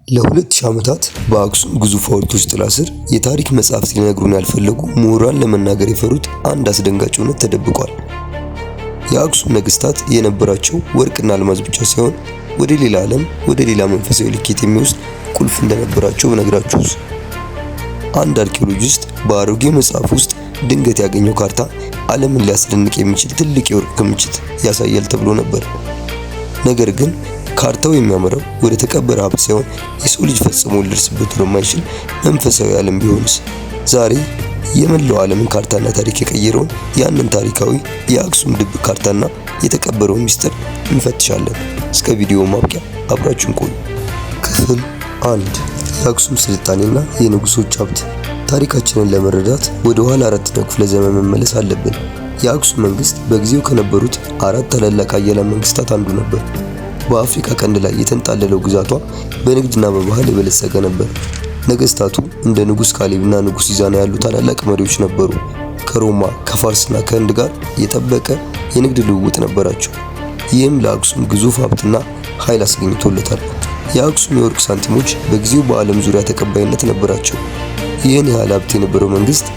ለ2000 ዓመታት በአክሱም ግዙፍ ሐውልቶች ጥላ ስር የታሪክ መጻሕፍት ሊነግሩን ያልፈለጉ ምሁራን ለመናገር የፈሩት አንድ አስደንጋጭ እውነት ተደብቋል። የአክሱም ነገሥታት የነበራቸው ወርቅና አልማዝ ብቻ ሳይሆን ወደ ሌላ ዓለም፣ ወደ ሌላ መንፈሳዊ ልኬት የሚወስድ ቁልፍ እንደነበራቸው ብነግራችሁስ? አንድ አርኪኦሎጂስት በአሮጌ መጽሐፍ ውስጥ ድንገት ያገኘው ካርታ ዓለምን ሊያስደንቅ የሚችል ትልቅ የወርቅ ክምችት ያሳያል ተብሎ ነበር። ነገር ግን ካርታው የሚያመራው ወደ ተቀበረ ሀብት ሳይሆን የሰው ልጅ ፈጽሞ ሊደርስበት ወደማይችል መንፈሳዊ ዓለም ቢሆንስ? ዛሬ የመላው ዓለምን ካርታና ታሪክ የቀየረውን ያንን ታሪካዊ የአክሱም ድብቅ ካርታና የተቀበረውን ሚስጥር እንፈትሻለን። እስከ ቪዲዮ ማብቂያ አብራችሁን ቆዩ። ክፍል 1 የአክሱም ስልጣኔና የንጉሶች ሀብት። ታሪካችንን ለመረዳት ወደ ኋላ 4ኛው ክፍለ ዘመን መመለስ አለብን። የአክሱም መንግስት በጊዜው ከነበሩት 4 ታላላቅ ኃያላን መንግስታት አንዱ ነበር። በአፍሪካ ቀንድ ላይ የተንጣለለው ግዛቷ በንግድና በባህል የበለጸገ ነበር። ነገስታቱ እንደ ንጉስ ካሌብና ንጉስ ኢዛና ያሉ ታላላቅ መሪዎች ነበሩ። ከሮማ ከፋርስና ከህንድ ጋር የጠበቀ የንግድ ልውውጥ ነበራቸው። ይህም ለአክሱም ግዙፍ ሀብትና ኃይል አስገኝቶለታል። የአክሱም የወርቅ ሳንቲሞች በጊዜው በዓለም ዙሪያ ተቀባይነት ነበራቸው። ይህን ያህል ሀብት የነበረው መንግስት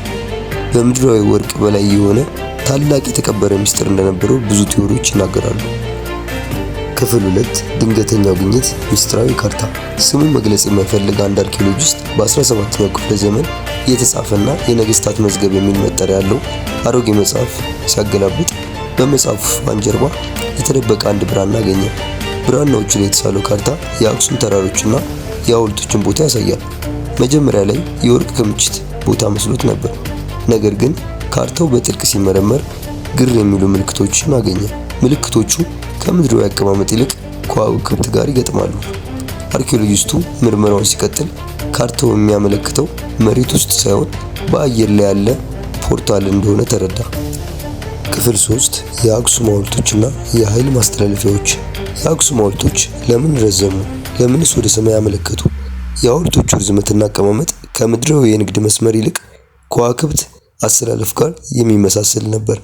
በምድራዊ ወርቅ በላይ የሆነ ታላቅ የተቀበረ ሚስጥር እንደነበረው ብዙ ቲዎሪዎች ይናገራሉ። ክፍል 2 ድንገተኛው ግኝት ሚስጥራዊ ካርታ። ስሙን መግለጽ የማይፈልግ አንድ አርኪኦሎጂስት በ17ኛው ክፍለ ዘመን የተጻፈና የነገስታት መዝገብ የሚል መጠሪያ ያለው አሮጌ መጽሐፍ ሲያገላብጥ በመጽሐፉ ሽፋን ጀርባ የተደበቀ አንድ ብራና አገኘ። ብራናዎቹ ላይ የተሳለው ካርታ የአክሱም ተራሮችና የሐውልቶችን ቦታ ያሳያል። መጀመሪያ ላይ የወርቅ ክምችት ቦታ መስሎት ነበር። ነገር ግን ካርታው በጥልቅ ሲመረመር ግር የሚሉ ምልክቶችን አገኘ። ምልክቶቹ ከምድራዊ አቀማመጥ ይልቅ ከዋክብት ጋር ይገጥማሉ። አርኪኦሎጂስቱ ምርመራውን ሲቀጥል ካርታው የሚያመለክተው መሬት ውስጥ ሳይሆን በአየር ላይ ያለ ፖርታል እንደሆነ ተረዳ። ክፍል 3 የአክሱም ሐውልቶችና የኃይል ማስተላለፊያዎች። የአክሱም ሐውልቶች ለምን ረዘሙ? ለምንስ ወደ ሰማይ አመለከቱ? የሐውልቶቹ ርዝመትና አቀማመጥ ከምድራዊ የንግድ መስመር ይልቅ ከዋክብት አስተላለፍ ጋር የሚመሳሰል ነበር።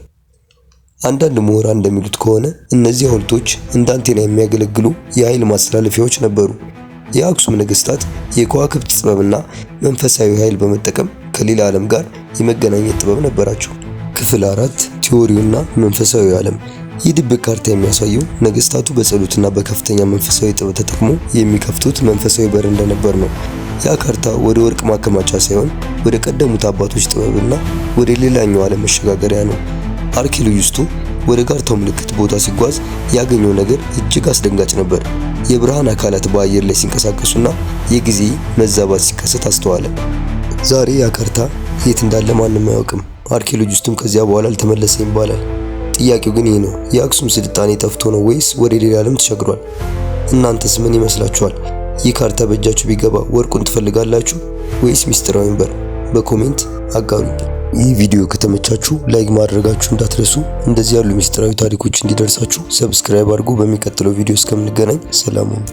አንዳንድ ምሁራን እንደሚሉት ከሆነ እነዚህ ሐውልቶች እንደ አንቴና የሚያገለግሉ የኃይል ማስተላለፊያዎች ነበሩ። የአክሱም ነገስታት የከዋክብት ጥበብና መንፈሳዊ ኃይል በመጠቀም ከሌላ ዓለም ጋር የመገናኘት ጥበብ ነበራቸው። ክፍል 4 ቲዎሪውና መንፈሳዊ ዓለም። ይህ ድብቅ ካርታ የሚያሳየው ነገስታቱ በጸሎትና በከፍተኛ መንፈሳዊ ጥበብ ተጠቅሞ የሚከፍቱት መንፈሳዊ በር እንደነበር ነው። ያ ካርታ ወደ ወርቅ ማከማቻ ሳይሆን ወደ ቀደሙት አባቶች ጥበብና ወደ ሌላኛው ዓለም መሸጋገሪያ ነው። አርኪኦሎጂስቱ ወደ ካርታው ምልክት ቦታ ሲጓዝ ያገኘው ነገር እጅግ አስደንጋጭ ነበር። የብርሃን አካላት በአየር ላይ ሲንቀሳቀሱና የጊዜ መዛባት ሲከሰት አስተዋለ። ዛሬ ያ ካርታ የት እንዳለ ማንም አያውቅም። አርኪኦሎጂስቱም ከዚያ በኋላ አልተመለሰም ይባላል። ጥያቄው ግን ይህ ነው፣ የአክሱም ስልጣኔ ጠፍቶ ነው ወይስ ወደ ሌላ ዓለም ተሻግሯል? እናንተስ ምን ይመስላችኋል? ይህ ካርታ በእጃችሁ ቢገባ ወርቁን ትፈልጋላችሁ ወይስ ሚስጥራዊውን በር? በኮሜንት አጋሩኝ። ይህ ቪዲዮ ከተመቻችሁ ላይክ ማድረጋችሁ እንዳትረሱ። እንደዚህ ያሉ ሚስጥራዊ ታሪኮች እንዲደርሳችሁ ሰብስክራይብ አድርጉ። በሚቀጥለው ቪዲዮ እስከምንገናኝ ሰላም ሁኑ።